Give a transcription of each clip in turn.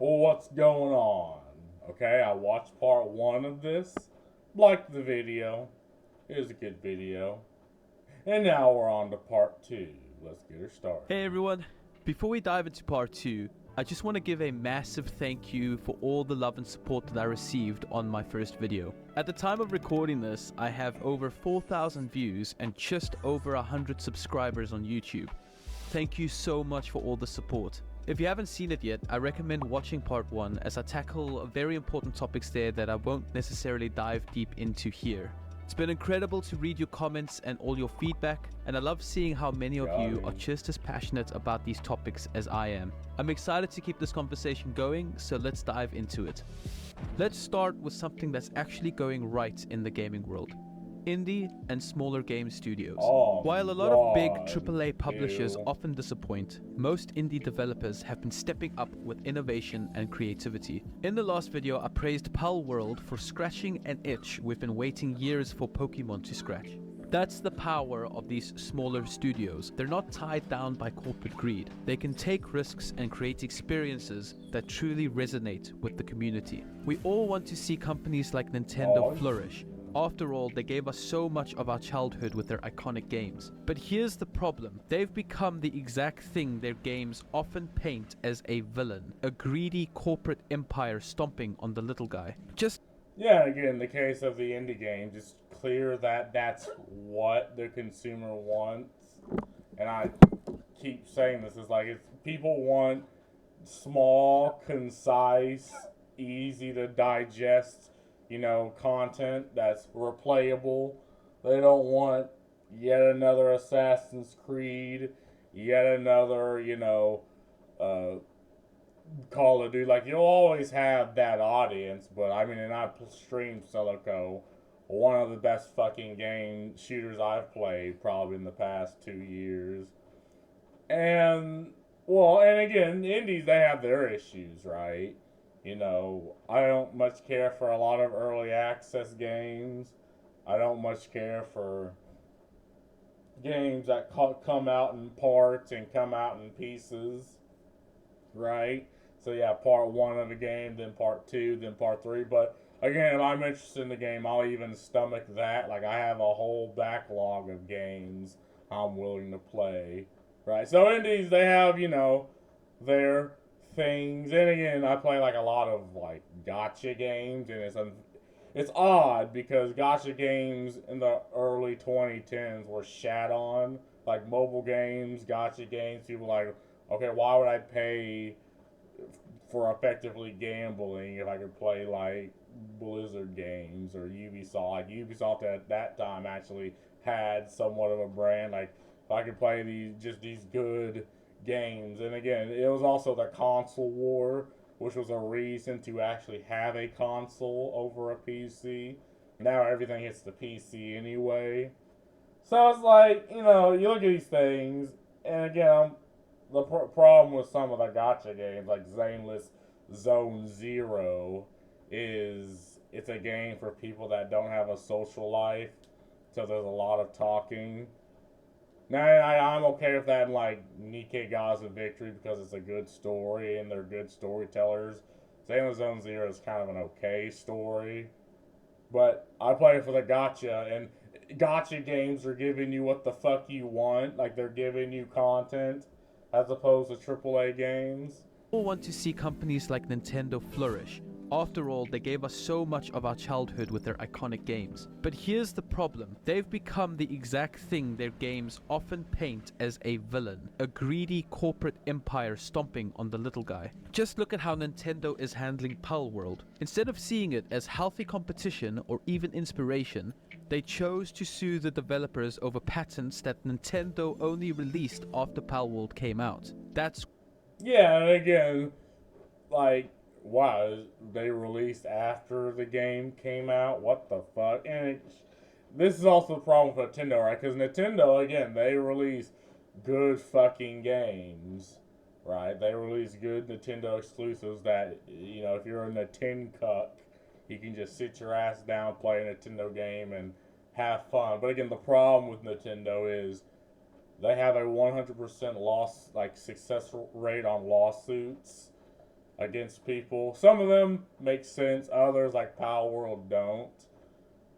Well, what's going on? Okay, I watched part one of this, liked the video. It was a good video. And now we're on to part two. Let's get her started. Hey everyone, before we dive into part 2, I just want to give a massive thank you for all the love and support that I received on my first video. At the time of recording this, I have over 4,000 views and just over 100 subscribers on YouTube. Thank you so much for all the support. If you haven't seen it yet, I recommend watching part 1 as I tackle very important topics there that I won't necessarily dive deep into here. It's been incredible to read your comments and all your feedback, and I love seeing how many of you are just as passionate about these topics as I am. I'm excited to keep this conversation going, so let's dive into it. Let's start with something that's actually going right in the gaming world. Indie and smaller game studios. While a lot of big AAA publishers often disappoint, most indie developers have been stepping up with innovation and creativity. In the last video, I praised Pal World for scratching an itch we've been waiting years for Pokemon to scratch. That's the power of these smaller studios. They're not tied down by corporate greed. They can take risks and create experiences that truly resonate with the community. We all want to see companies like Nintendo flourish. After all, they gave us so much of our childhood with their iconic games. But here's the problem. They've become the exact thing their games often paint as a villain. A greedy corporate empire stomping on the little guy. Yeah, again, the case of the indie game, just clear that that's what the consumer wants. And I keep saying this, is like, it's people want small, concise, easy to digest, content that's replayable. They don't want yet another Assassin's Creed, yet another, Call of Duty. Like, you'll always have that audience, but I mean, and I streamed Silico, one of the best fucking game shooters I've played probably in the past 2 years. And, well, and again, indies, they have their issues, right? I don't much care for a lot of early access games. I don't much care for games that come out in parts and come out in pieces, right? So yeah, part one of a game, then part two, then part three. But again, if I'm interested in the game, I'll even stomach that. Like, I have a whole backlog of games I'm willing to play, right? So indies, they have, their things. And again, I play like a lot of like gotcha games, and it's odd because gotcha games in the early 2010s were shat on. Like mobile games, gotcha games, people were like, okay, why would I pay for effectively gambling if I could play like Blizzard games or Ubisoft? Like Ubisoft at that time actually had somewhat of a brand. Like if I could play these good games, and again, it was also the console war, which was a reason to actually have a console over a PC. Now everything hits the PC anyway. So it's like, you look at these things, and again, the problem with some of the gotcha games, like Zaneless Zone Zero, is it's a game for people that don't have a social life, so there's a lot of talking. Now, I'm okay with that in like Nikkei Gaza Victory because it's a good story and they're good storytellers. Zaneless Zone Zero is kind of an okay story, but I play it for the gotcha, and gotcha games are giving you what the fuck you want. Like, they're giving you content as opposed to AAA games. All want to see companies like Nintendo flourish. After all, they gave us so much of our childhood with their iconic games. But here's the problem. They've become the exact thing their games often paint as a villain. A greedy corporate empire stomping on the little guy. Just look at how Nintendo is handling Pal World. Instead of seeing it as healthy competition or even inspiration, they chose to sue the developers over patents that Nintendo only released after Pal World came out. Yeah, and again, like, wow, they released after the game came out? What the fuck? And this is also the problem with Nintendo, right? Because Nintendo, again, they release good fucking games, right? They release good Nintendo exclusives that, if you're a Nintendo cuck, you can just sit your ass down, play a Nintendo game, and have fun. But again, the problem with Nintendo is they have a 100% success rate on lawsuits. against people. Some of them make sense, others like Power World don't.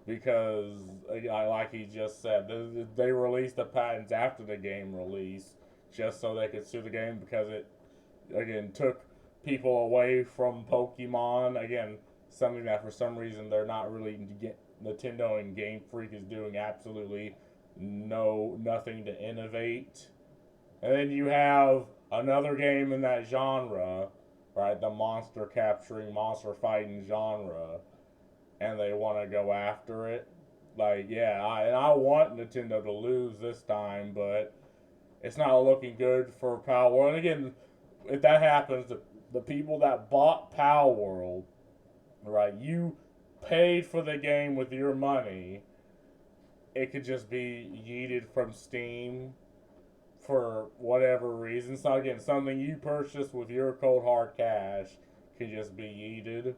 Because, like he just said, they released the patents after the game release just so they could sue the game because it, again, took people away from Pokemon. Again, something that for some reason they're not really Nintendo and Game Freak is doing absolutely nothing to innovate. And then you have another game in that genre, right? The monster capturing, monster fighting genre, and they want to go after it. Like, yeah, I want Nintendo to lose this time, but it's not looking good for Power World. And again, if that happens, the people that bought Power World, right, you paid for the game with your money, it could just be yeeted from Steam for whatever reason. So again, something you purchased with your cold hard cash could just be yeeted.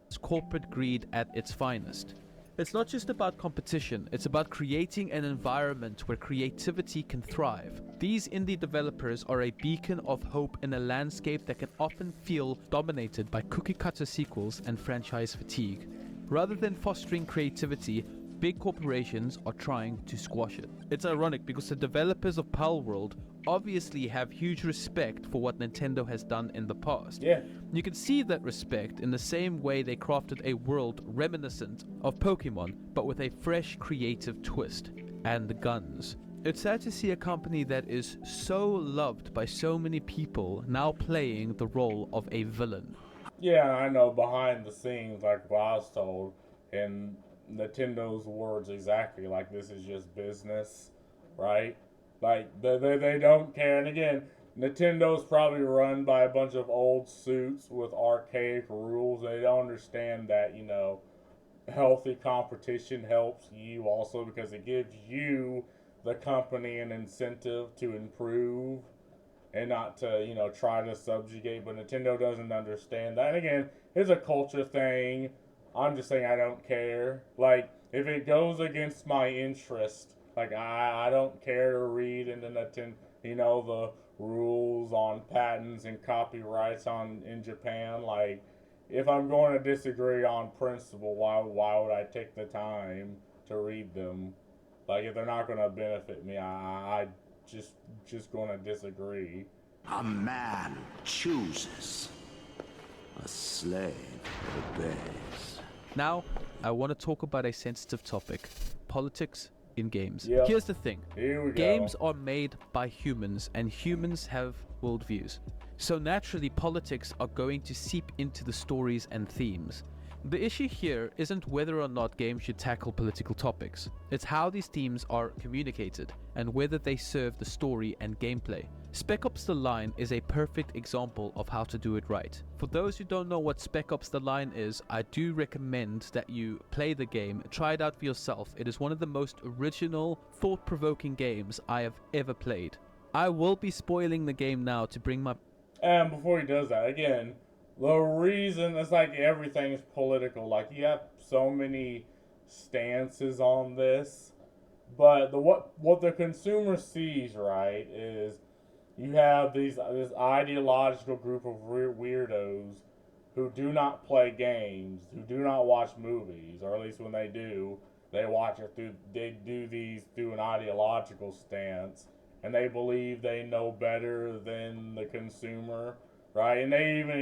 It's corporate greed at its finest. It's not just about competition, it's about creating an environment where creativity can thrive. These indie developers are a beacon of hope in a landscape that can often feel dominated by cookie-cutter sequels and franchise fatigue. Rather than fostering creativity, big corporations are trying to squash it. It's ironic because the developers of Palworld obviously have huge respect for what Nintendo has done in the past. Yeah. You can see that respect in the same way they crafted a world reminiscent of Pokemon, but with a fresh creative twist. And guns. It's sad to see a company that is so loved by so many people now playing the role of a villain. Yeah, I know behind the scenes, like what I was told, in Nintendo's words exactly, like this is just business, right? Like they don't care. And again, Nintendo's probably run by a bunch of old suits with archaic rules. They don't understand that, healthy competition helps you also because it gives you, the company, an incentive to improve and not to, try to subjugate. But Nintendo doesn't understand that. And again, it's a culture thing. I'm just saying I don't care. Like, if it goes against my interest, like, I don't care to read into Nintendo, the rules on patents and copyrights in Japan. Like, if I'm going to disagree on principle, why would I take the time to read them? Like, if they're not going to benefit me, I just going to disagree. A man chooses. A slave obeys. Now, I want to talk about a sensitive topic: politics in games. Yep. Here's the thing. Here we go. Games are made by humans, and humans have worldviews. So naturally, politics are going to seep into the stories and themes. The issue here isn't whether or not games should tackle political topics. It's how these themes are communicated, and whether they serve the story and gameplay. Spec Ops The Line is a perfect example of how to do it right. For those who don't know what Spec Ops The Line is, I do recommend that you play the game, try it out for yourself. It is one of the most original, thought-provoking games I have ever played. I will be spoiling the game now to bring my... And before he does that, again, the reason, it's like everything's political. Like, you have so many stances on this, but what the consumer sees, right, is you have this ideological group of weirdos who do not play games, who do not watch movies, or at least when they do, they do these through an ideological stance, and they believe they know better than the consumer, right? And they even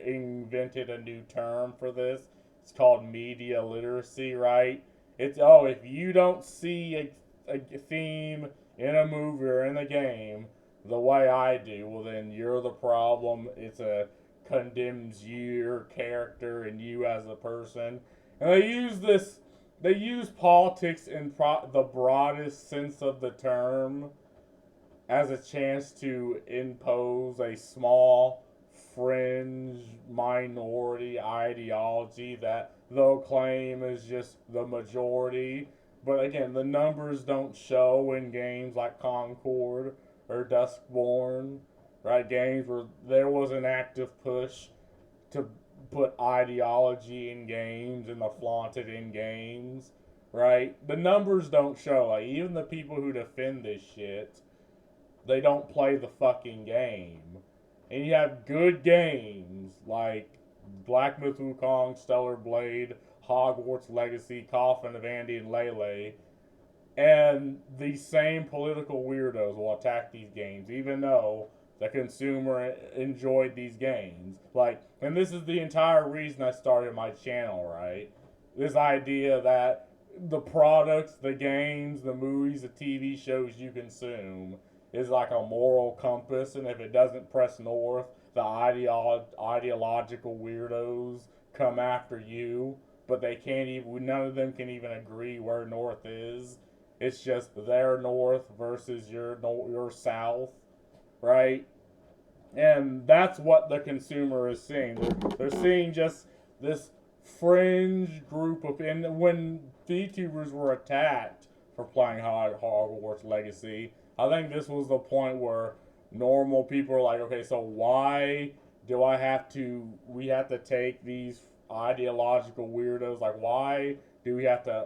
invented a new term for this. It's called media literacy, right? It's, if you don't see a theme in a movie or in a game the way I do, well then you're the problem. Condemns your character and you as a person. And they use politics in the broadest sense of the term as a chance to impose a small fringe minority ideology that they'll claim is just the majority. But again, the numbers don't show in games like Concord or Duskborn, right? Games where there was an active push to put ideology in games and to flaunt it in games, right? The numbers don't show. Like, even the people who defend this shit, they don't play the fucking game. and you have good games like Black Myth Wukong, Stellar Blade, Hogwarts Legacy, Coffin of Andy and Lele, and these same political weirdos will attack these games, even though the consumer enjoyed these games. Like, and this is the entire reason I started my channel, right? This idea that the products, the games, the movies, the TV shows you consume is like a moral compass, and if it doesn't press north, the ideological weirdos come after you, but they can't even, none of them can even agree where north is. It's just their north versus your south, right? And that's what the consumer is seeing. They're seeing just this fringe group of, and when VTubers were attacked for playing Hogwarts Legacy, I think this was the point where normal people are like, okay, so why do we have to take these ideological weirdos? Like, why do we have to,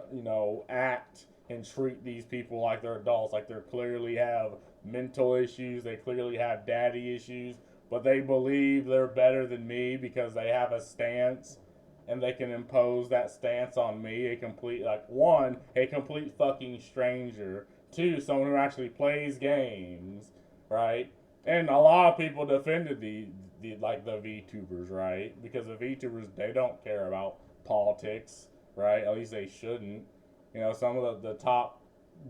act and treat these people like they're adults? Like, they clearly have mental issues, they clearly have daddy issues, but they believe they're better than me because they have a stance and they can impose that stance on me, a complete fucking stranger. Two, someone who actually plays games, right? And a lot of people defended the VTubers, right? Because the VTubers, they don't care about politics, right? At least they shouldn't. Some of the top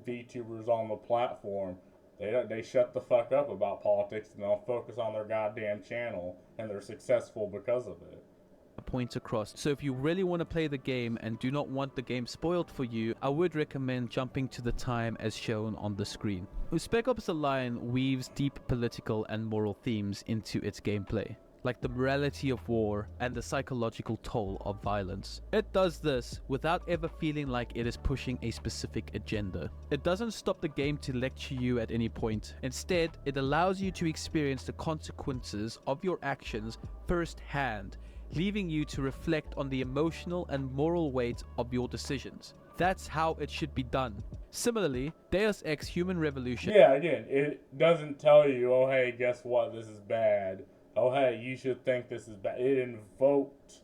VTubers on the platform, they shut the fuck up about politics and they'll focus on their goddamn channel, and they're successful because of it. Points across. So if you really want to play the game and do not want the game spoiled for you, I would recommend jumping to the time as shown on the screen. Spec Ops: The Line weaves deep political and moral themes into its gameplay, like the morality of war and the psychological toll of violence. It does this without ever feeling like it is pushing a specific agenda. It doesn't stop the game to lecture you at any point. Instead, it allows you to experience the consequences of your actions firsthand, leaving you to reflect on the emotional and moral weight of your decisions. That's how it should be done. Similarly, Deus Ex Human Revolution... Yeah, again, it doesn't tell you, oh hey, guess what, this is bad. Oh hey, you should think this is bad. It invoked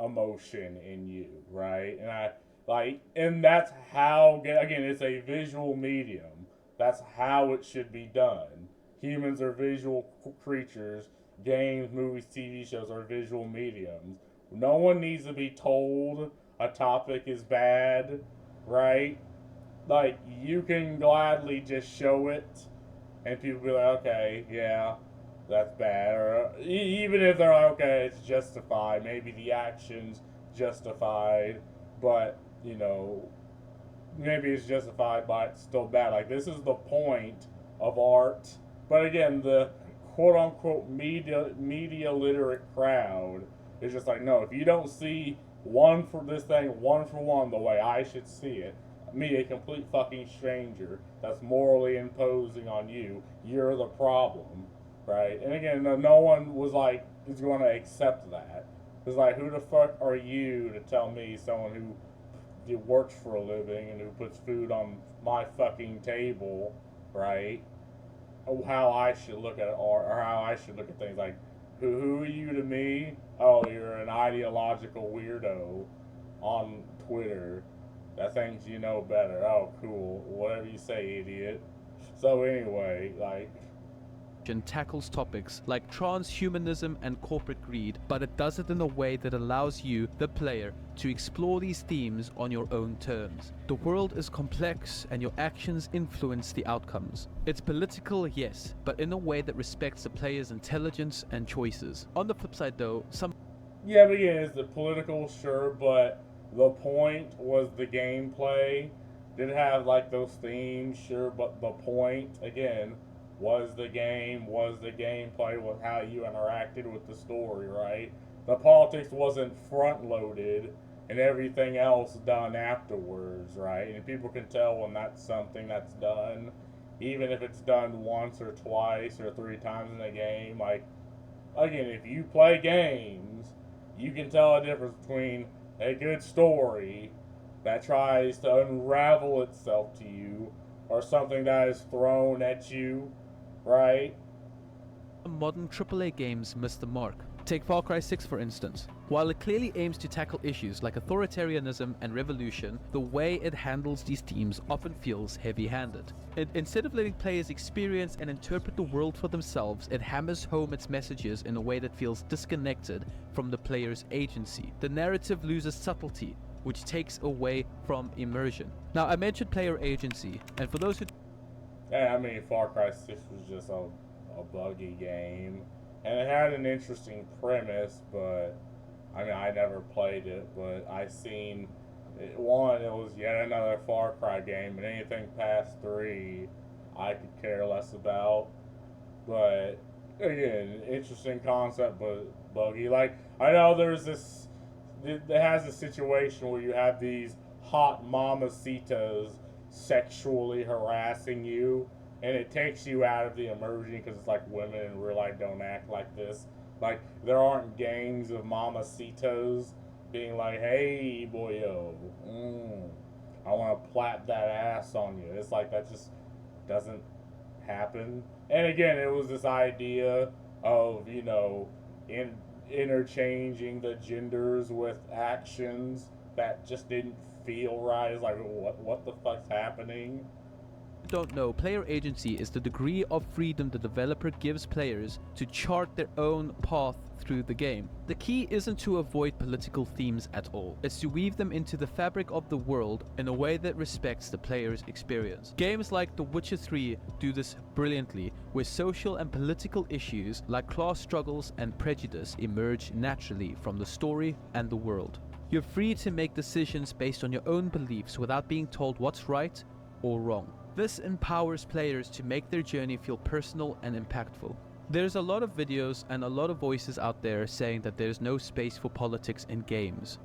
emotion in you, right? And that's how, again, it's a visual medium. That's how it should be done. Humans are visual creatures. Games, movies, TV shows are visual mediums. No one needs to be told a topic is bad, right? Like, you can gladly just show it, and people be like, okay, yeah, that's bad. Or even if they're like, okay, it's justified, maybe the action's justified, but, maybe it's justified, but it's still bad. Like, this is the point of art. But again, the quote-unquote media literate crowd is just like, no, if you don't see one for one the way I should see it, me, a complete fucking stranger that's morally imposing on you, you're the problem, right? And again, no one is going to accept that. It's like, who the fuck are you to tell me, someone who works for a living and who puts food on my fucking table, right? How I should look at art, or how I should look at things. Like, who are you to me? Oh, you're an ideological weirdo on Twitter that thinks you know better. Oh, cool. Whatever you say, idiot. So anyway, tackles topics like transhumanism and corporate greed, but it does it in a way that allows you, the player, to explore these themes on your own terms. The world is complex and your actions influence the outcomes. It's political, yes, but in a way that respects the player's intelligence and choices. On the flip side though, yeah, but again, it's the political, sure, but the point was the gameplay. Did have those themes, sure, but the point, again, was the gameplay, was how you interacted with the story, right? The politics wasn't front-loaded and everything else done afterwards, right? And people can tell when that's something that's done, even if it's done once or twice or 3 times in a game. Like, again, if you play games, you can tell a difference between a good story that tries to unravel itself to you or something that is thrown at you, right? Modern AAA games miss the mark. Take Far Cry 6 for instance. While it clearly aims to tackle issues like authoritarianism and revolution, the way it handles these themes often feels heavy-handed. Instead of letting players experience and interpret the world for themselves, it hammers home its messages in a way that feels disconnected from the player's agency. The narrative loses subtlety, which takes away from immersion. Now, I mentioned player agency, and for those who... Yeah, I mean, Far Cry 6 was just a buggy game. And it had an interesting premise, but I mean, I never played it, but I seen it, one, it was yet another Far Cry game, and anything past 3, I could care less about. But again, interesting concept, but buggy. Like, I know there's this, it has a situation where you have these hot mamacitas sexually harassing you, and it takes you out of the immersion because it's like women in real life don't act like this. Like, there aren't gangs of mamacitos being like, hey, boyo, I want to plap that ass on you. It's like, that just doesn't happen. And again, it was this idea of, you know, interchanging the genders with actions that just didn't feel right. It's like, what the fuck's happening? don't know, player agency is the degree of freedom the developer gives players to chart their own path through the game. The key isn't to avoid political themes at all, it's to weave them into the fabric of the world in a way that respects the player's experience. Games like The Witcher 3 do this brilliantly, where social and political issues like class struggles and prejudice emerge naturally from the story and the world. You're free to make decisions based on your own beliefs without being told what's right or wrong. This empowers players to make their journey feel personal and impactful. There's a lot of videos and a lot of voices out there saying that there's no space for politics in games.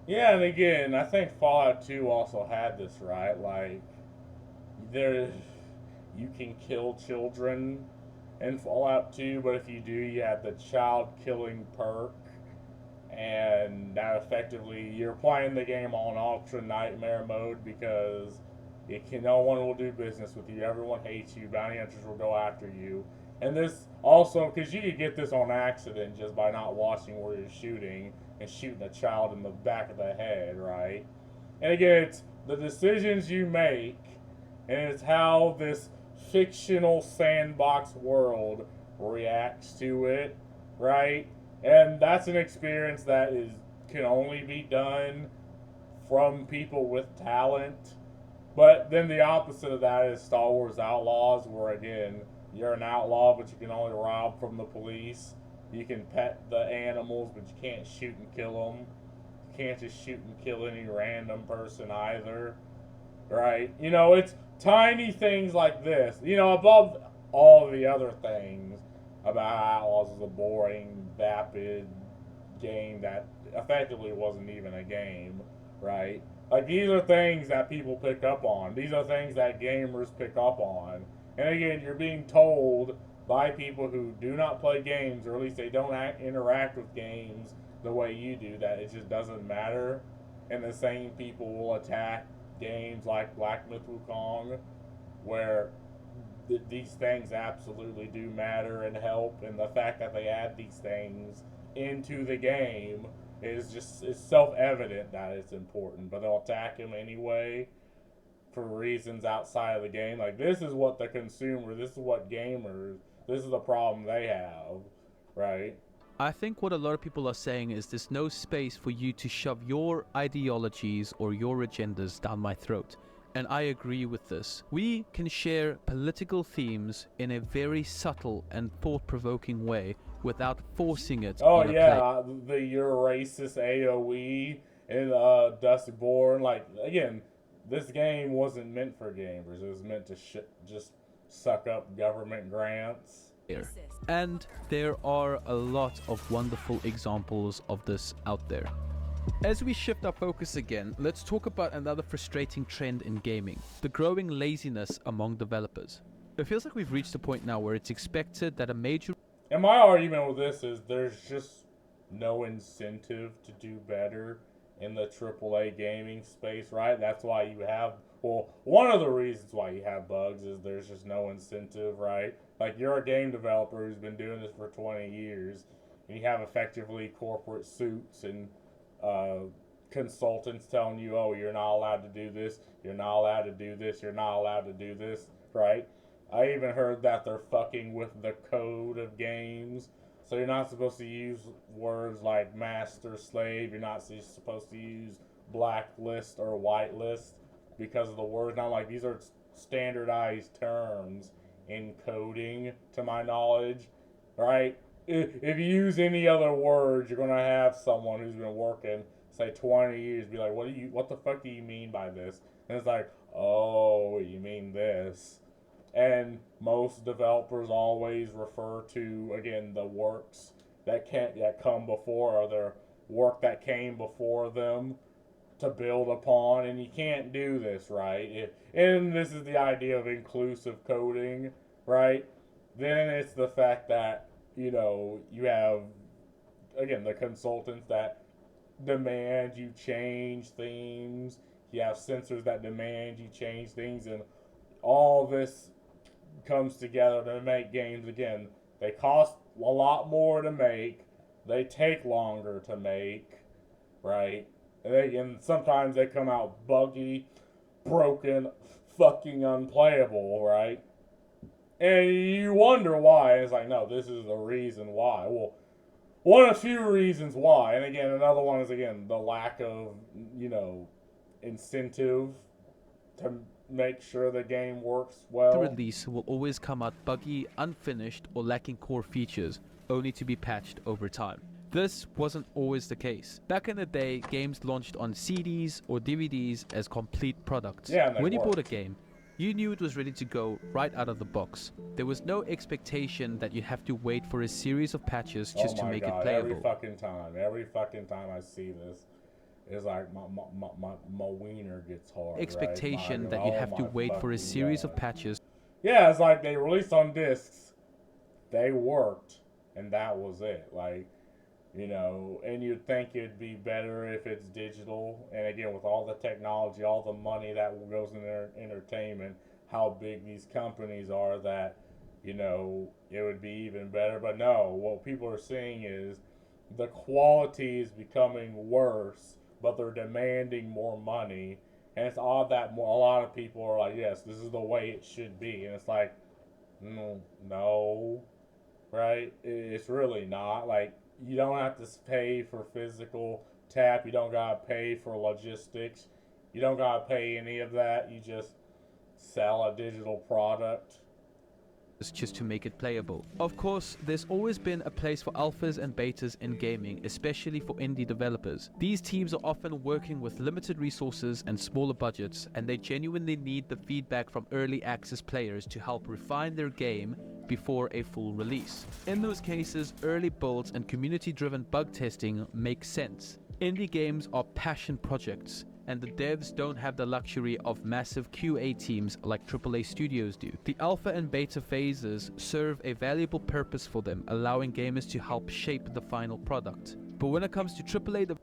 Yeah, and again, I think Fallout 2 also had this, right? Like, you can kill children in Fallout 2, but if you do, you have the child killing perk. And that effectively, you're playing the game on ultra nightmare mode because no one will do business with you. Everyone hates you. Bounty hunters will go after you. And this also, because you could get this on accident just by not watching where you're shooting and shooting a child in the back of the head, right? And again, it's the decisions you make, and it's how this fictional sandbox world reacts to it, right? And that's an experience that can only be done from people with talent. But then the opposite of that is Star Wars Outlaws, where again, you're an outlaw, but you can only rob from the police. You can pet the animals, but you can't shoot and kill them. You can't just shoot and kill any random person either, right? You know, it's tiny things like this. You know, above all the other things about Outlaws is a boring, vapid game that effectively wasn't even a game, right? Like, these are things that people pick up on. These are things that gamers pick up on. And again, you're being told by people who do not play games, or at least they don't interact with games the way you do, that it just doesn't matter. And the same people will attack games like Black Myth Wukong, where these things absolutely do matter and help. And the fact that they add these things into the game it's self-evident that it's important, but they'll attack him anyway for reasons outside of the game. Like, this is what the consumer, this is what gamers, this is the problem they have, right? I think what a lot of people are saying is there's no space for you to shove your ideologies or your agendas down my throat. And I agree with this. We can share political themes in a very subtle and thought-provoking way without forcing it on a play. You're racist AoE in Dusty Born. Like, again, this game wasn't meant for gamers. It was meant to just suck up government grants. And there are a lot of wonderful examples of this out there. As we shift our focus again, let's talk about another frustrating trend in gaming: the growing laziness among developers. It feels like we've reached a point now where it's expected that a major... And my argument with this is there's just no incentive to do better in the AAA gaming space, right? That's why you have Well, one of the reasons why you have bugs is there's just no incentive, right? Like, you're a game developer who's been doing this for 20 years, and you have effectively corporate suits and uh, consultants telling you, oh, you're not allowed to do this, you're not allowed to do this, you're not allowed to do this, right? I even heard that they're fucking with the code of games. So you're not supposed to use words like master, slave. You're not supposed to use blacklist or whitelist because of the words. Now, like, these are standardized terms in coding, to my knowledge, right? If you use any other words, you're gonna have someone who's been working, say, 20 years, be like, what the fuck do you mean by this? And it's like, oh, you mean this. And most developers always refer to, again, the works that come before, or their work that came before them, to build upon. And you can't do this, right? And this is the idea of inclusive coding, right? Then it's the fact that, you have, again, the consultants that demand you change things. You have censors that demand you change things, and all this comes together to make games. Again, they cost a lot more to make, they take longer to make, right? And sometimes they come out buggy, broken, fucking unplayable, right? And you wonder why. It's like, no, this is the reason why. Well, one of few reasons why. And again, another one is, again, the lack of, incentive to make sure the game works well. The release will always come out buggy, unfinished, or lacking core features, only to be patched over time. This wasn't always the case. Back in the day, games launched on CDs or DVDs as complete products. Yeah, when you bought a game, you knew it was ready to go right out of the box. There was no expectation that you'd have to wait for a series of patches just to make it playable. Every fucking time I see this, it's like my wiener gets hard. Expectation right? that you'd have to wait for a series of patches. Yeah, it's like they released on discs, they worked, and that was it. Like, and you'd think it'd be better if it's digital. And again, with all the technology, all the money that goes in entertainment, how big these companies are, that, it would be even better. But no, what people are seeing is the quality is becoming worse, but they're demanding more money. And it's odd that a lot of people are like, yes, this is the way it should be. And it's like, no, right? It's really not. Like, you don't have to pay for physical tap. You don't got to pay for logistics. You don't got to pay any of that. You just sell a digital product Just to make it playable. Of course, there's always been a place for alphas and betas in gaming, especially for indie developers. These teams are often working with limited resources and smaller budgets, and they genuinely need the feedback from early access players to help refine their game before a full release. In those cases, early builds and community-driven bug testing make sense. Indie games are passion projects, and the devs don't have the luxury of massive QA teams like AAA studios do. The alpha and beta phases serve a valuable purpose for them, allowing gamers to help shape the final product. But when it comes to AAA,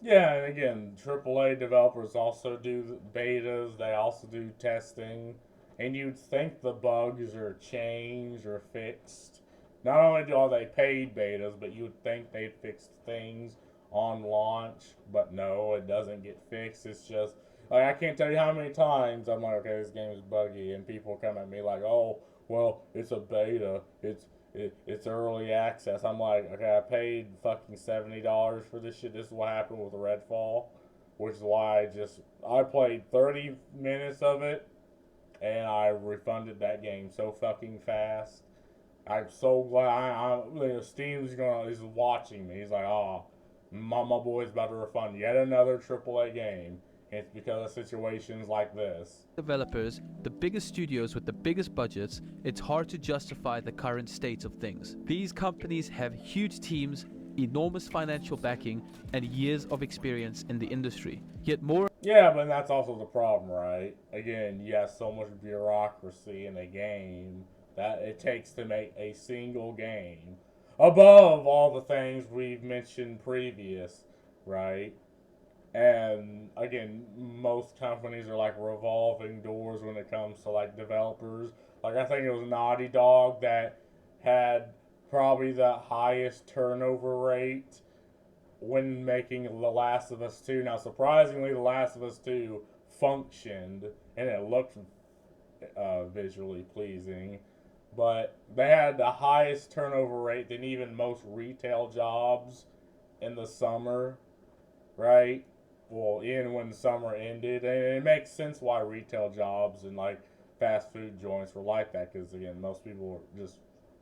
yeah, and again, AAA developers also do betas, they also do testing, and you'd think the bugs are changed or fixed. Not only are they paid betas, but you would think they'd fix things on launch, but no, it doesn't get fixed. It's just, like, I can't tell you how many times I'm like, okay, this game is buggy, and people come at me like, oh, well, it's a beta, it's early access. I'm like, okay, I paid fucking $70 for this shit. This is what happened with Redfall, which is why I played 30 minutes of it, and I refunded that game so fucking fast. I'm so glad. Steam's is watching me. He's like, oh, my boy's about to refund yet another AAA game. It's because of situations like this. developers, the biggest studios with the biggest budgets, it's hard to justify the current state of things. These companies have huge teams, enormous financial backing, and years of experience in the industry. Yet more... Yeah, but that's also the problem, right? Again, you have so much bureaucracy in a game that it takes to make a single game, above all the things we've mentioned previous, right? And again, most companies are like revolving doors when it comes to like developers. Like I think it was Naughty Dog that had probably the highest turnover rate when making The Last of Us 2. Now, surprisingly, The Last of Us 2 functioned and it looked visually pleasing, but they had the highest turnover rate than even most retail jobs in the summer, right? Well, in when the summer ended, and it makes sense why retail jobs and like fast food joints were like that, because again, most people just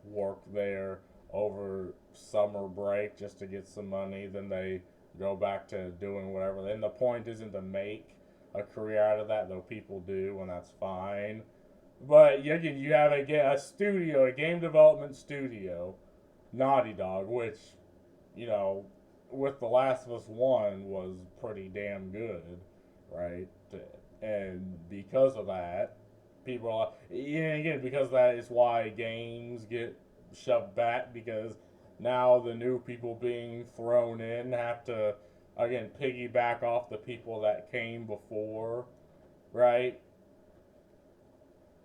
work there over summer break just to get some money, then they go back to doing whatever. And the point isn't to make a career out of that, though people do, and that's fine. But again, you have a studio, a game development studio, Naughty Dog, which, you know, with The Last of Us 1 was pretty damn good, right? And because of that, people are, again, because of that is why games get shoved back, because now the new people being thrown in have to, again, piggyback off the people that came before, right?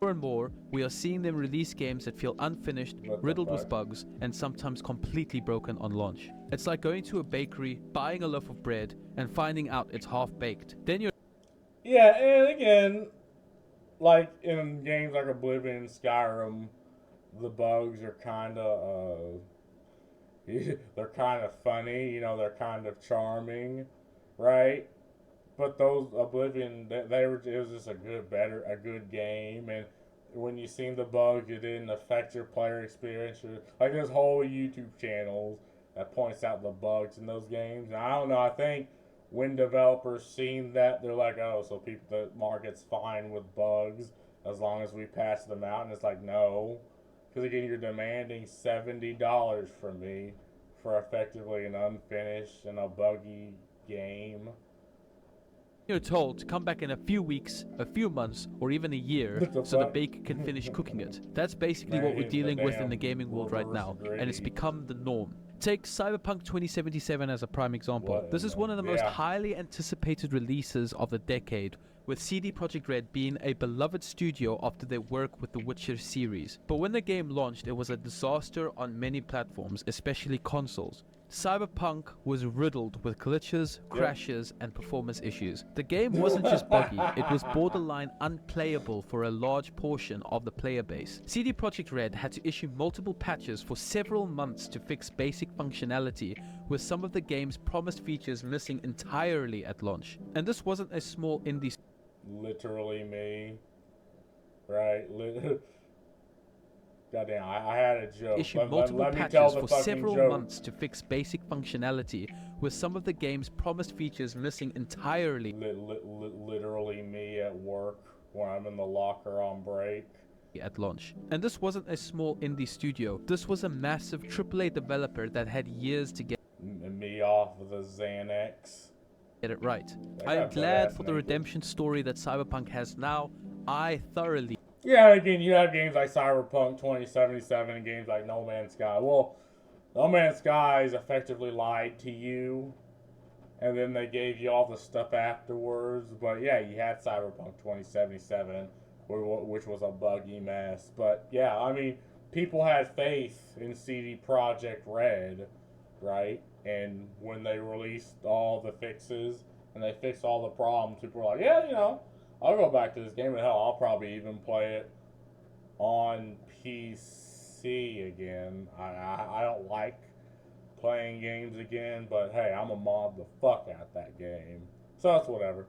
More and more, we are seeing them release games that feel unfinished, riddled with bugs, and sometimes completely broken on launch. It's like going to a bakery, buying a loaf of bread, and finding out it's half-baked. Then you're... Yeah, and again, like in games like Oblivion and Skyrim, the bugs are kind of, they're kind of funny, you know, they're kind of charming, right? But those Oblivion, they were, it was just a good game, and when you seen the bugs, it didn't affect your player experience. Like there's whole YouTube channels that points out the bugs in those games. And I don't know. I think when developers seen that, they're like, oh, so people, the market's fine with bugs as long as we patch them out. And it's like, no, because again, you're demanding $70 from me for effectively an unfinished and a buggy game. You're told to come back in a few weeks, a few months, or even a year so the baker can finish cooking it. That's basically what we're dealing with in the gaming world right now, and it's become the norm. Take Cyberpunk 2077 as a prime example. This is one of the most highly anticipated releases of the decade, with CD Projekt Red being a beloved studio after their work with the Witcher series. But when the game launched, it was a disaster on many platforms, especially consoles. Cyberpunk was riddled with glitches, crashes, and performance issues. The game wasn't just buggy, it was borderline unplayable for a large portion of the player base. CD Projekt Red had to issue multiple patches for several months to fix basic functionality, with some of the game's promised features missing entirely at launch. And this wasn't a small indie... Literally me, right? Goddamn, I had a joke. Issued multiple patches for several months to fix basic functionality, with some of the game's promised features missing entirely. Literally me at work when I'm in the locker on break. At launch. And this wasn't a small indie studio. This was a massive AAA developer that had years to get me off of the Xanax. Get it right. I am glad for the redemption story that Cyberpunk has now. I thoroughly... Yeah, again, you have games like Cyberpunk 2077 and games like No Man's Sky. Well, No Man's Sky effectively lied to you, and then they gave you all the stuff afterwards. But yeah, you had Cyberpunk 2077, which was a buggy mess. But yeah, I mean, people had faith in CD Projekt Red, right? And when they released all the fixes and they fixed all the problems, people were like, yeah, you know, I'll go back to this game, and hell, I'll probably even play it on PC again. I don't like playing games again, but hey, I'm a mod the fuck out that game. So that's whatever.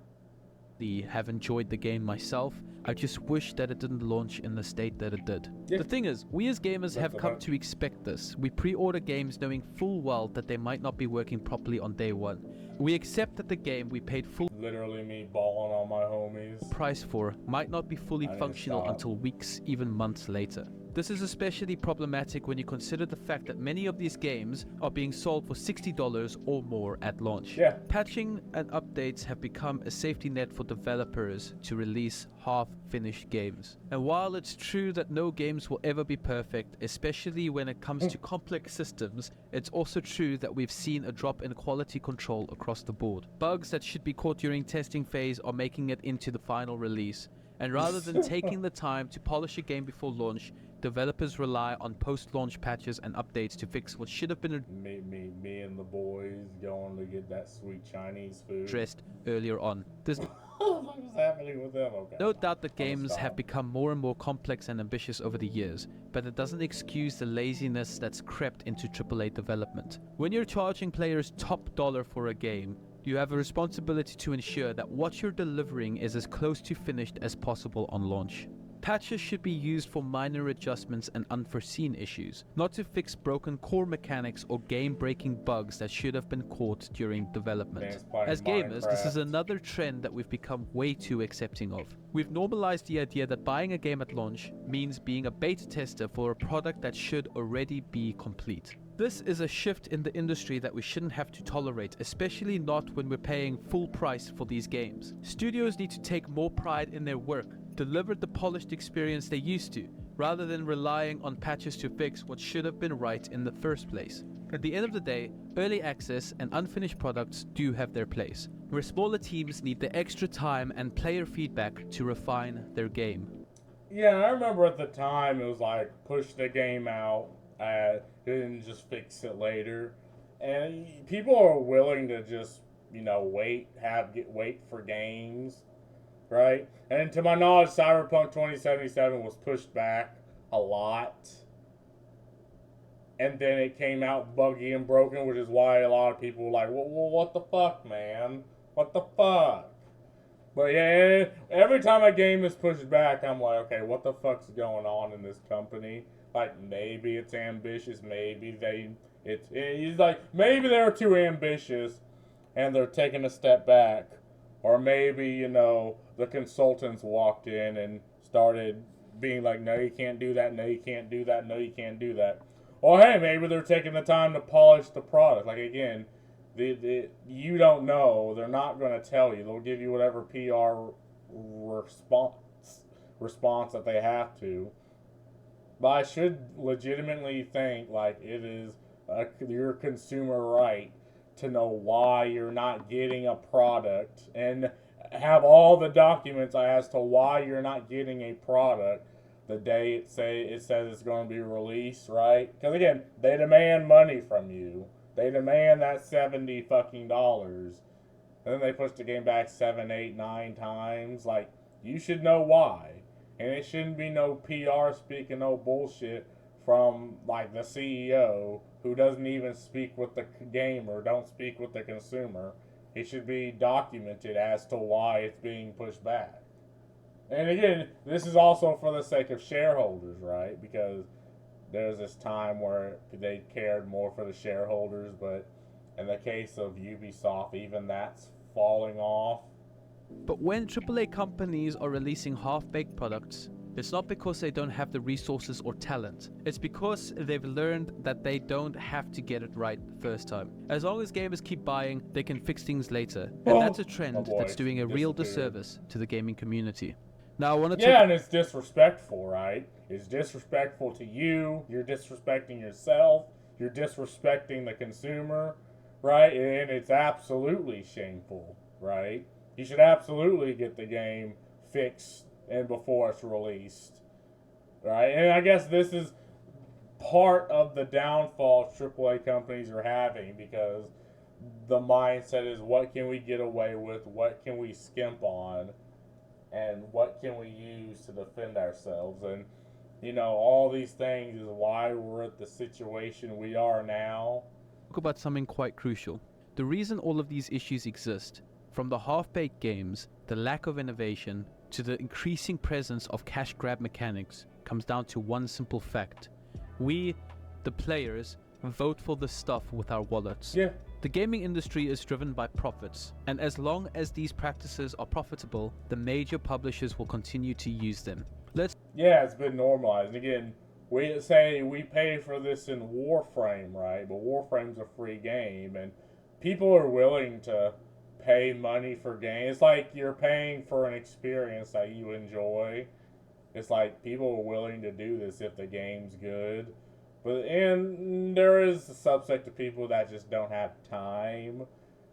Have enjoyed the game myself. I just wish that it didn't launch in the state that it did. Yeah. The thing is, we as gamers have come to expect this. We pre-order games knowing full well that they might not be working properly on day one. We accept that the game we paid full... Literally me balling on my homies. ...price for might not be fully functional until weeks, even months later. This is especially problematic when you consider the fact that many of these games are being sold for $60 or more at launch. Yeah. Patching and updates have become a safety net for developers to release half-finished games. And while it's true that no games will ever be perfect, especially when it comes to complex systems, it's also true that we've seen a drop in quality control across the board. Bugs that should be caught during testing phase are making it into the final release. And rather than taking the time to polish a game before launch, developers rely on post-launch patches and updates to fix what should have been Me and the boys going to get that sweet Chinese food. addressed earlier on. There's What's happening with them? Okay. no doubt that games have become more and more complex and ambitious over the years, but it doesn't excuse the laziness that's crept into AAA development. When you're charging players top dollar for a game, you have a responsibility to ensure that what you're delivering is as close to finished as possible on launch. Patches should be used for minor adjustments and unforeseen issues, not to fix broken core mechanics or game-breaking bugs that should have been caught during development. As gamers, this is another trend that we've become way too accepting of. We've normalized the idea that buying a game at launch means being a beta tester for a product that should already be complete. This is a shift in the industry that we shouldn't have to tolerate, especially not when we're paying full price for these games. Studios need to take more pride in their work, deliver the polished experience they used to, rather than relying on patches to fix what should have been right in the first place. At the end of the day, early access and unfinished products do have their place, where smaller teams need the extra time and player feedback to refine their game. Yeah, I remember at the time it was like push the game out, didn't just fix it later, and people are willing to just wait for games, right? And to my knowledge, Cyberpunk 2077 was pushed back a lot, and then it came out buggy and broken, which is why a lot of people were like, well, what the fuck, man? What the fuck? But yeah, every time a game is pushed back, I'm like, okay, what the fuck's going on in this company? Like, maybe it's ambitious, maybe it's like, maybe they're too ambitious and they're taking a step back. Or maybe, the consultants walked in and started being like, no, you can't do that, no, you can't do that, no, you can't do that. Or hey, maybe they're taking the time to polish the product. Like, again, you don't know. They're not going to tell you. They'll give you whatever PR response that they have to. But I should legitimately think like it is your consumer right to know why you're not getting a product and have all the documents as to why you're not getting a product the day it says it's going to be released, right? Because again, they demand money from you. They demand that $70 fucking dollars. And then they push the game back 7, 8, 9 times. Like, you should know why. And it shouldn't be no PR speaking no bullshit from, like, the CEO who doesn't even speak with the gamer, don't speak with the consumer. It should be documented as to why it's being pushed back. And again, this is also for the sake of shareholders, right? Because there's this time where they cared more for the shareholders, but in the case of Ubisoft, even that's falling off. But when AAA companies are releasing half-baked products, it's not because they don't have the resources or talent. It's because they've learned that they don't have to get it right the first time. As long as gamers keep buying, they can fix things later. And that's a trend that's doing a real disservice to the gaming community. Now I want to and it's disrespectful, right? It's disrespectful to you. You're disrespecting yourself. You're disrespecting the consumer, right? And it's absolutely shameful, right? You should absolutely get the game fixed and before it's released, right? And I guess this is part of the downfall AAA companies are having, because the mindset is, what can we get away with? What can we skimp on? And what can we use to defend ourselves? And, all these things is why we're at the situation we are now. Talk about something quite crucial. The reason all of these issues exist, from the half-baked games, the lack of innovation, to the increasing presence of cash grab mechanics, comes down to one simple fact. We, the players, vote for the stuff with our wallets. Yeah. The gaming industry is driven by profits, and as long as these practices are profitable, the major publishers will continue to use them. Yeah, it's been normalized. Again, We say we pay for this in Warframe, right? But Warframe's a free game, and people are willing to pay money for games. It's like you're paying for an experience that you enjoy. It's like people are willing to do this if the game's good. But and there is a subset of people that just don't have time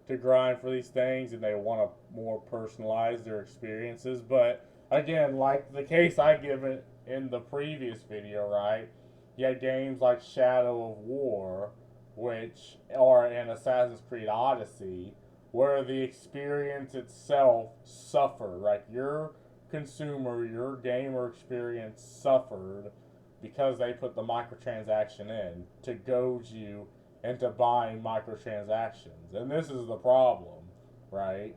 to grind for these things and they want to more personalize their experiences. But again, like the case I given in the previous video, right? You had games like Shadow of War, which are in Assassin's Creed Odyssey, where the experience itself suffered. Like your consumer, your gamer experience suffered because they put the microtransaction in to goad you into buying microtransactions. And this is the problem, right?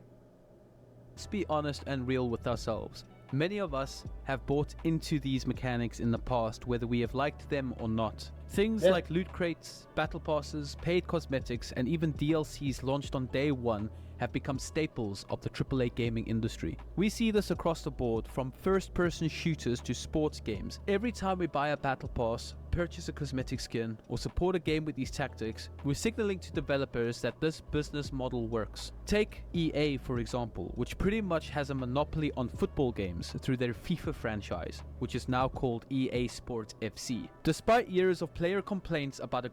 Let's be honest and real with ourselves. Many of us have bought into these mechanics in the past, whether we have liked them or not. Things like loot crates, battle passes, paid cosmetics, and even DLCs launched on day one have become staples of the AAA gaming industry. We see this across the board, from first-person shooters to sports games. Every time we buy a battle pass, purchase a cosmetic skin, or support a game with these tactics, we're signaling to developers that this business model works. Take EA for example, which pretty much has a monopoly on football games through their FIFA franchise, which is now called EA Sports FC. Despite years of player complaints about a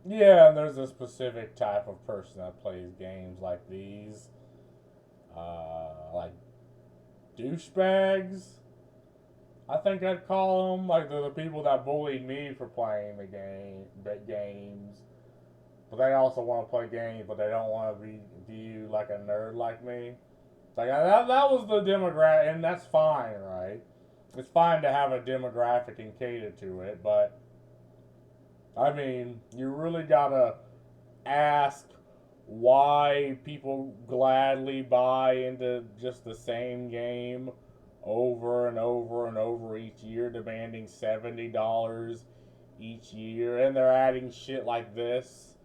Yeah, and there's a specific type of person that plays games like these. Like douchebags, I think I'd call them. Like, they're the people that bullied me for playing the games. But they also want to play games, but they don't want to be viewed like a nerd like me. Like, that was the demographic, and that's fine, right? It's fine to have a demographic and cater to it, but I mean, you really gotta ask why people gladly buy into just the same game over and over and over each year, demanding $70 each year, and they're adding shit like this.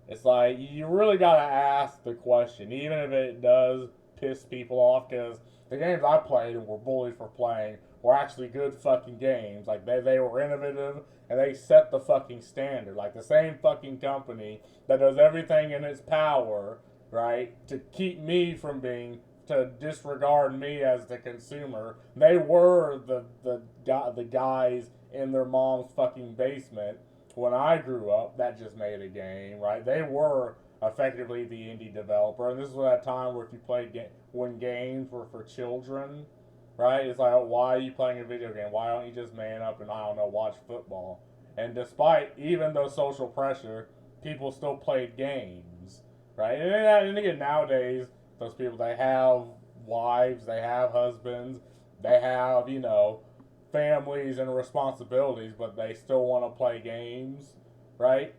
It's like, you really gotta ask the question, even if it does piss people off, because the games I played and were bullied for playing were actually good fucking games. Like, they were innovative, and they set the fucking standard. Like, the same fucking company that does everything in its power, right, to keep me from being, to disregard me as the consumer. They were the guys in their mom's fucking basement when I grew up that just made a game, right? They were effectively the indie developer, and this was at a time where if you played when games were for children, right? It's like, why are you playing a video game? Why don't you just man up and, I don't know, watch football? And despite even the social pressure, people still played games, right? And again, nowadays, those people, they have wives, they have husbands, they have, you know, families and responsibilities, but they still want to play games, right?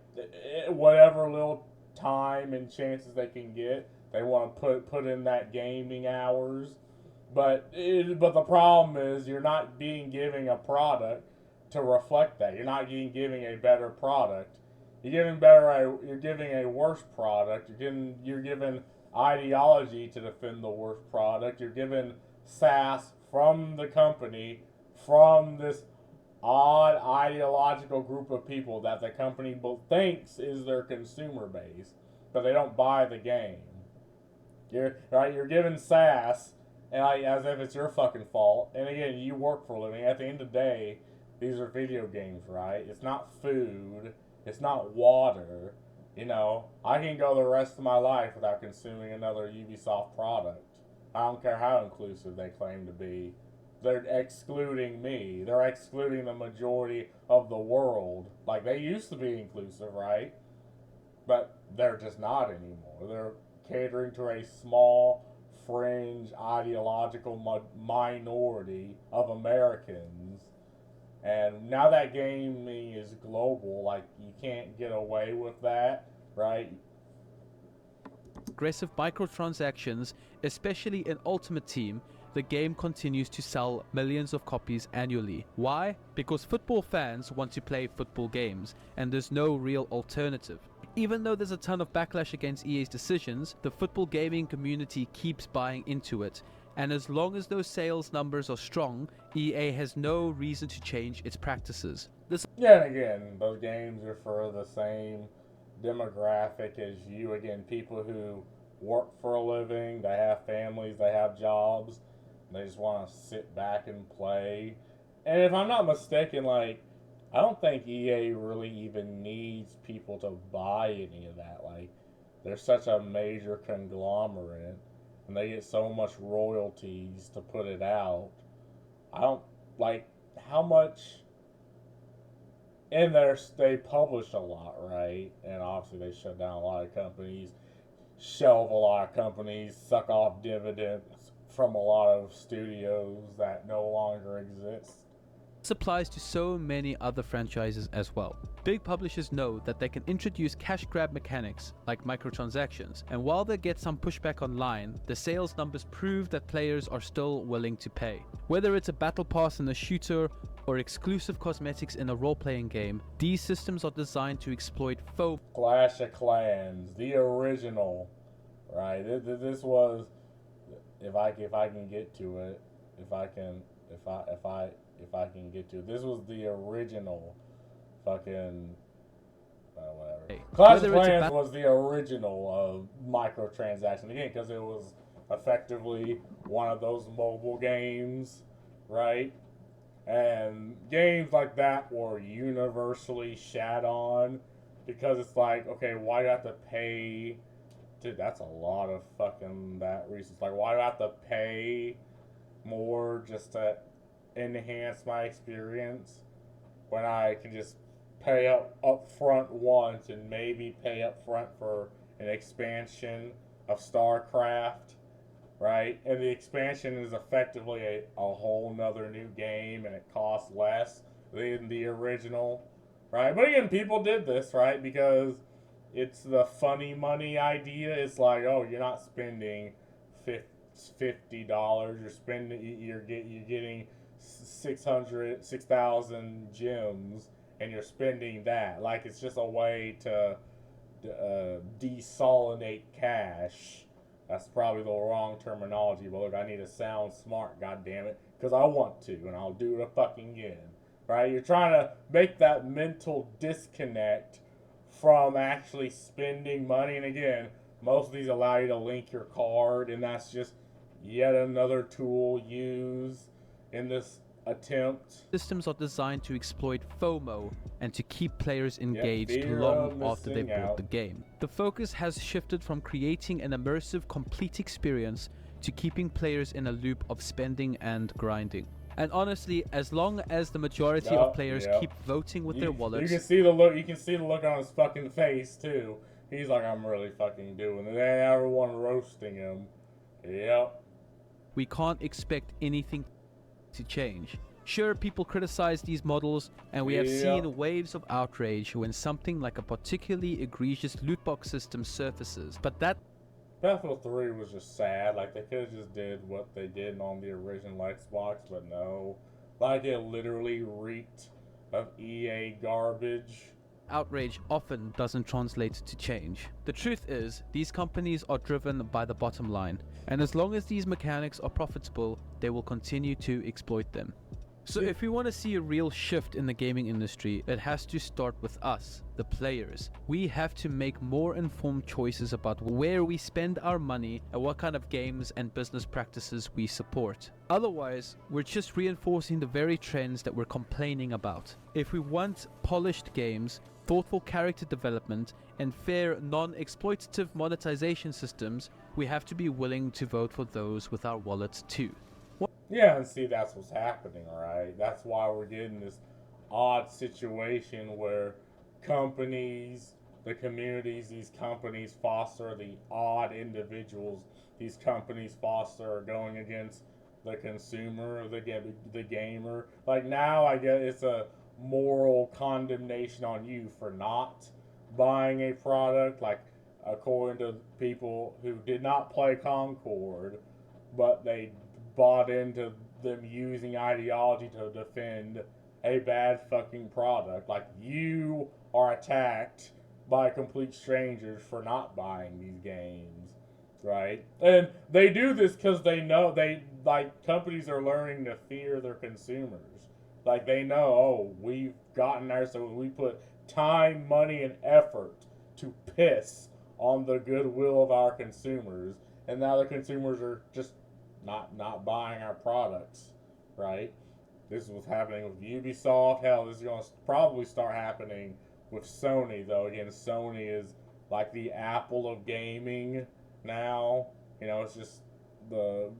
Whatever little time and chances they can get, they want to put in that gaming hours. But the problem is, you're not being giving a product to reflect that. You're not giving a better product. You're giving a worse product. You're giving ideology to defend the worst product. You're giving sass from the company, from this odd ideological group of people that the company thinks is their consumer base, but they don't buy the game. You're giving sass, and as if it's your fucking fault. And again, you work for a living. At the end of the day, these are video games, right? It's not food. It's not water. You know, I can go the rest of my life without consuming another Ubisoft product. I don't care how inclusive they claim to be. They're excluding me. They're excluding the majority of the world. Like, they used to be inclusive, right? But they're just not anymore. They're catering to a small, fringe, ideological minority of Americans. And now that gaming is global, like, you can't get away with that, right? Aggressive microtransactions, especially in Ultimate Team, the game continues to sell millions of copies annually. Why? Because football fans want to play football games, and there's no real alternative. Even though there's a ton of backlash against EA's decisions, the football gaming community keeps buying into it, And as long as those sales numbers are strong, EA has no reason to change its practices. Yeah, and again, those games are for the same demographic as you. Again, people who work for a living, they have families, they have jobs, they just want to sit back and play. And if I'm not mistaken, like, I don't think EA really even needs people to buy any of that. Like, they're such a major conglomerate, and they get so much royalties to put it out. I don't like how much. And they publish a lot, right? And obviously they shut down a lot of companies, shelve a lot of companies, suck off dividends from a lot of studios that no longer exist. This applies to so many other franchises as well. Big publishers know that they can introduce cash grab mechanics like microtransactions, and while they get some pushback online, the sales numbers prove that players are still willing to pay. Whether it's a battle pass in a shooter or exclusive cosmetics in a role-playing game, these systems are designed to exploit FOMO. Clash of Clans, the original, right? This was, if I can get to it, if I can get to it, this was the original fucking whatever. Hey, Clash of Clans was the original of microtransaction, again, because it was effectively one of those mobile games, right? And games like that were universally shat on because it's like, okay, why do I have to pay? Dude, that's a lot of fucking that reasons. Like, why do I have to pay more just to enhance my experience when I can just pay up front once and maybe pay up front for an expansion of StarCraft, right? And the expansion is effectively a whole nother new game, and it costs less than the original, right? But again, people did this, right? Because it's the funny money idea. It's like, oh, you're not spending $50. You're getting 6,000 gems, and you're spending that. Like, it's just a way to desalinate cash. That's probably the wrong terminology, but look, I need to sound smart, goddammit, because I want to, and I'll do it fucking again. Right? You're trying to make that mental disconnect from actually spending money, and again, most of these allow you to link your card, and that's just yet another tool used in this attempt. Systems are designed to exploit FOMO and to keep players engaged long after they've bought the game. The focus has shifted from creating an immersive, complete experience to keeping players in a loop of spending and grinding. And honestly, as long as the majority of players keep voting with their wallets, you can see the look. You can see the look on his fucking face too. He's like, I'm really fucking doing it. And everyone roasting him. Yep. We can't expect anything to change. Sure, people criticize these models, and we have seen waves of outrage when something like a particularly egregious loot box system surfaces, but that Battlefield 3 was just sad. Like, they could have just did what they did on the original Xbox, but no. Like, it literally reeked of EA garbage. Outrage often doesn't translate to change. The truth is, these companies are driven by the bottom line, and as long as these mechanics are profitable, they will continue to exploit them. So if we want to see a real shift in the gaming industry, it has to start with us, the players. We have to make more informed choices about where we spend our money and what kind of games and business practices we support. Otherwise, we're just reinforcing the very trends that we're complaining about. If we want polished games, thoughtful character development, and fair, non-exploitative monetization systems, we have to be willing to vote for those with our wallets too. Yeah, and see, that's what's happening, right? That's why we're getting this odd situation where companies, the communities, these companies foster the odd individuals these companies foster are going against the consumer, the gamer. Like, now I guess it's a moral condemnation on you for not buying a product, like, according to people who did not play Concord, but they bought into them using ideology to defend a bad fucking product. Like, you are attacked by complete strangers for not buying these games. right? And they do this because they know companies are learning to fear their consumers. Like they know, oh, we've gotten there, so we put time, money, and effort to piss on the goodwill of our consumers, and now the consumers are just not buying our products, right? This is what's happening with Ubisoft. Hell, this is going to probably start happening with Sony, though. Again, Sony is like the Apple of gaming now. You know, it's just the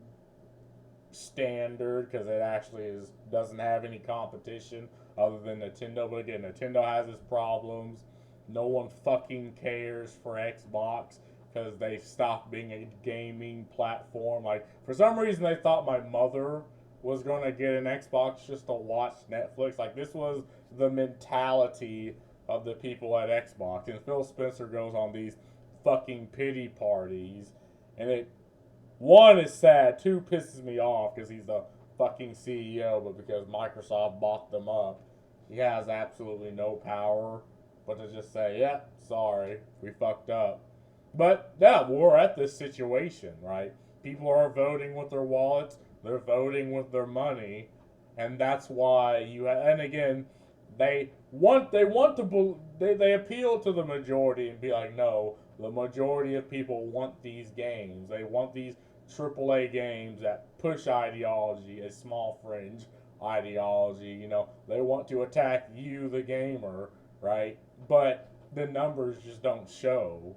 standard because it actually doesn't have any competition other than Nintendo. But again, Nintendo has its problems. No one fucking cares for Xbox because they stopped being a gaming platform. Like, for some reason, they thought my mother was going to get an Xbox just to watch Netflix. Like, this was the mentality of the people at Xbox. And Phil Spencer goes on these fucking pity parties. And it, one, is sad. Two, pisses me off because he's the fucking CEO. But because Microsoft bought them up, he has absolutely no power but to just say, yeah, sorry, we fucked up. But yeah, we're at this situation, right? People are voting with their wallets, they're voting with their money, and that's why and again, they appeal to the majority and be like, no, the majority of people want these games. They want these AAA games that push ideology, a small fringe ideology. You know, they want to attack you, the gamer, right? But the numbers just don't show,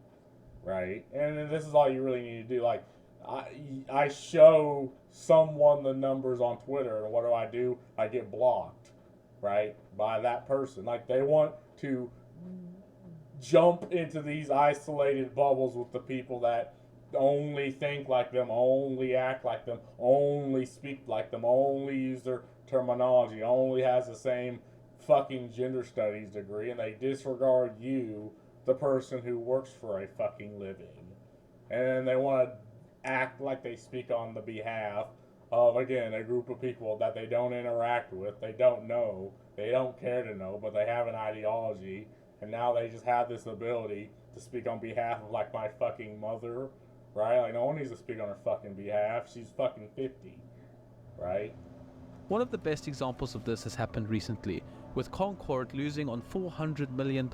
right? And this is all you really need to do. Like, I show someone the numbers on Twitter, and what do? I get blocked, right, by that person. Like, they want to jump into these isolated bubbles with the people that only think like them, only act like them, only speak like them, only use their terminology, only has the same fucking gender studies degree, and they disregard you, the person who works for a fucking living. And they want to act like they speak on the behalf of, again, a group of people that they don't interact with, they don't know, they don't care to know, but they have an ideology, and now they just have this ability to speak on behalf of, like, my fucking mother, right? Like, no one needs to speak on her fucking behalf. She's fucking 50, right? One of the best examples of this has happened recently, with Concord losing on $400 million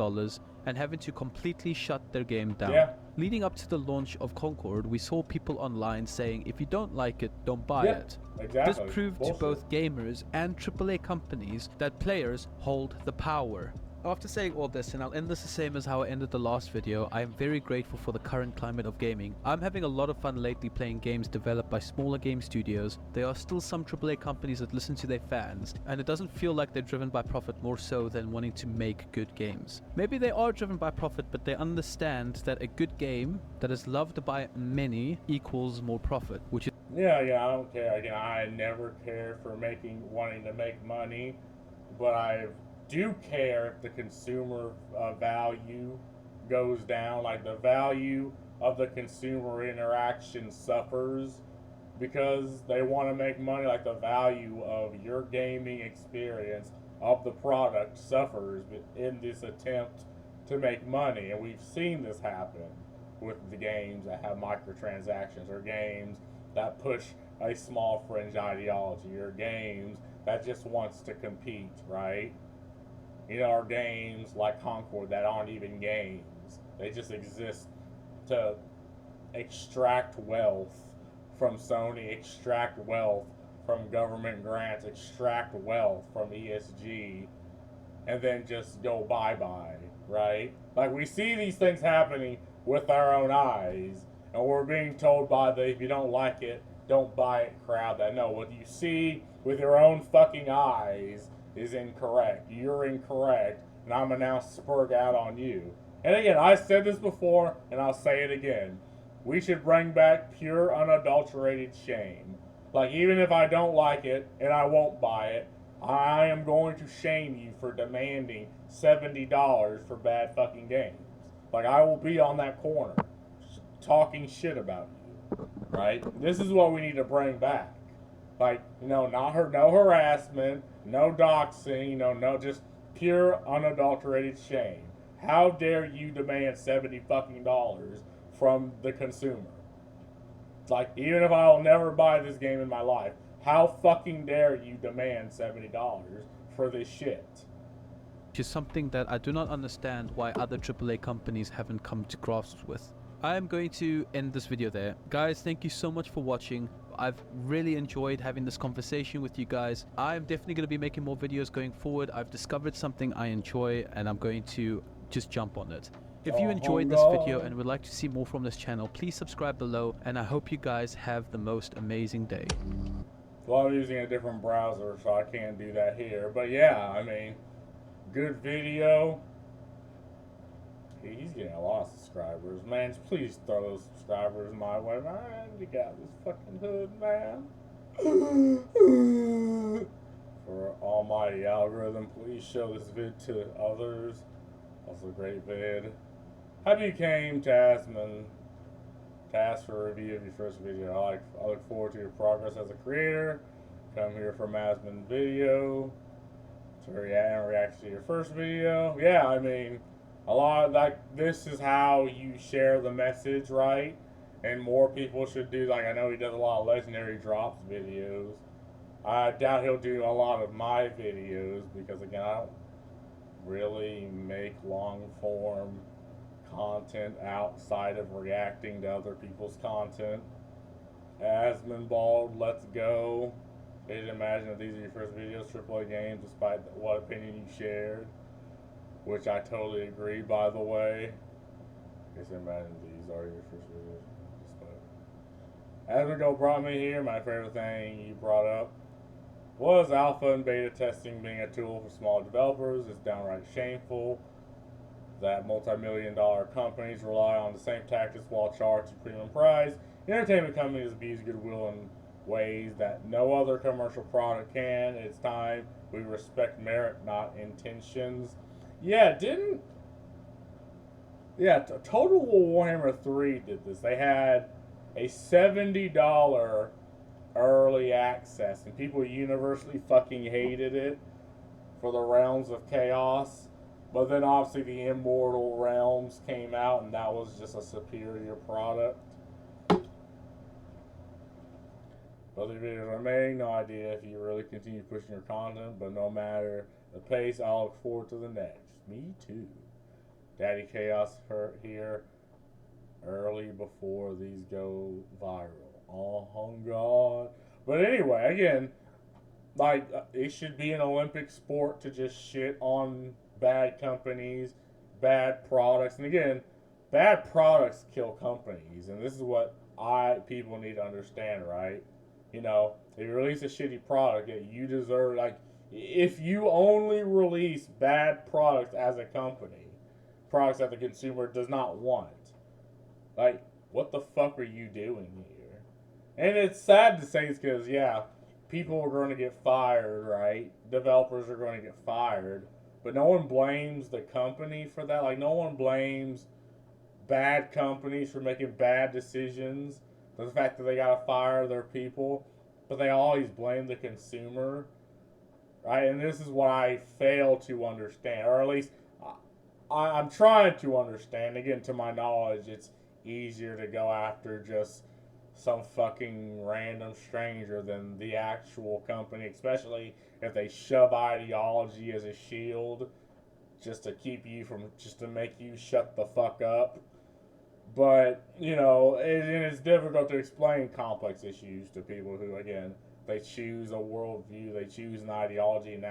and having to completely shut their game down. Yeah. Leading up to the launch of Concord, we saw people online saying, if you don't like it, don't buy it. Exactly. This proved Bullshit. to both gamers and AAA companies that players hold the power. After saying all this, and I'll end this the same as how I ended the last video, I am very grateful for the current climate of gaming. I'm having a lot of fun lately playing games developed by smaller game studios. There are still some AAA companies that listen to their fans, and it doesn't feel like they're driven by profit more so than wanting to make good games. Maybe they are driven by profit, but they understand that a good game that is loved by many equals more profit, which is Yeah, I don't care. Again, I never care for wanting to make money, but I do care if the consumer value goes down. Like, the value of the consumer interaction suffers because they want to make money. Like, the value of your gaming experience of the product suffers in this attempt to make money. And we've seen this happen with the games that have microtransactions, or games that push a small fringe ideology, or games that just wants to compete, right? You know, or games like Concord that aren't even games. They just exist to extract wealth from Sony, extract wealth from government grants, extract wealth from ESG, and then just go bye-bye, right? Like, we see these things happening with our own eyes, and we're being told by the, if you don't like it, don't buy it crowd that, no, what you see with your own fucking eyes is incorrect. You're incorrect, and I'm gonna now spurg out on you. And again, I said this before, and I'll say it again. We should bring back pure, unadulterated shame. Like, even if I don't like it, and I won't buy it, I am going to shame you for demanding $70 for bad fucking games. Like, I will be on that corner, talking shit about you, right? This is what we need to bring back. Like, no harassment, no doxing, no just pure unadulterated shame. How dare you demand $70 fucking from the consumer? Like, even if I'll never buy this game in my life, how fucking dare you demand $70 for this shit? Which is something that I do not understand why other AAA companies haven't come to grasp with. I am going to end this video there. Guys, thank you so much for watching. I've really enjoyed having this conversation with you guys. I'm definitely going to be making more videos going forward. I've discovered something I enjoy and I'm going to just jump on it. If you enjoyed this video and would like to see more from this channel, please subscribe below, and I hope you guys have the most amazing day. Well, I'm using a different browser, so I can't do that here. But yeah, I mean, good video. He's getting a lot of subscribers. Man, please throw those subscribers my way. Man, you got this fucking hood, man. For almighty algorithm, please show this vid to others. Also a great vid. How you came, Tasman? Task for a review of your first video. I look forward to your progress as a creator. Come here for Masman video to react to your first video. Yeah, I mean, a lot of like this is how you share the message, right? And more people should do. Like, I know he does a lot of legendary drops videos. I doubt he'll do a lot of my videos because, again, I don't really make long form content outside of reacting to other people's content. Asmonbald, let's go. I didn't imagine that these are your first videos, AAA games, despite what opinion you shared, which I totally agree, by the way. I guess imagine these are your first videos. Asmonbald brought me here. My favorite thing you brought up was alpha and beta testing being a tool for small developers. It's downright shameful that multi-million-dollar companies rely on the same tactics while charging premium price. Entertainment companies abuse goodwill in ways that no other commercial product can. It's time we respect merit, not intentions. Yeah, Total Warhammer 3 did this. They had a $70 early access, and people universally fucking hated it for the Realms of Chaos. But then obviously the Immortal Realms came out, and that was just a superior product. Other videos are made, no idea if you really continue pushing your content, but no matter the pace, I'll look forward to the next. Me too. Daddy Chaos hurt here early before these go viral. Oh God. But anyway, again, like, it should be an Olympic sport to just shit on bad companies, bad products. And again, bad products kill companies. And this is what people need to understand, right? You know, if you release a shitty product, you deserve, like, if you only release bad products as a company, products that the consumer does not want, like, what the fuck are you doing here? And it's sad to say this because, yeah, people are going to get fired, right? Developers are going to get fired. But no one blames the company for that. Like, no one blames bad companies for making bad decisions. The fact that they got to fire their people. But they always blame the consumer. Right? And this is what I fail to understand. Or at least I'm trying to understand. Again, to my knowledge, it's easier to go after just some fucking random stranger than the actual company, especially if they shove ideology as a shield just to keep you from, just to make you shut the fuck up. But, you know, it's difficult to explain complex issues to people who, again, they choose a worldview, they choose an ideology, and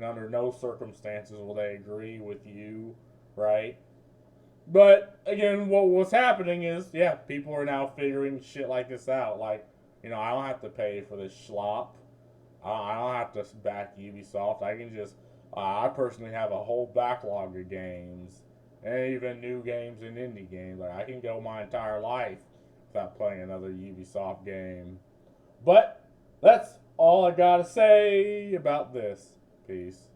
under no circumstances will they agree with you, right? But, again, what's happening is, yeah, people are now figuring shit like this out. Like, you know, I don't have to pay for this schlop. I don't have to back Ubisoft. I can just, I personally have a whole backlog of games. And even new games and indie games. Like, I can go my entire life without playing another Ubisoft game. But, that's all I gotta say about this. Peace.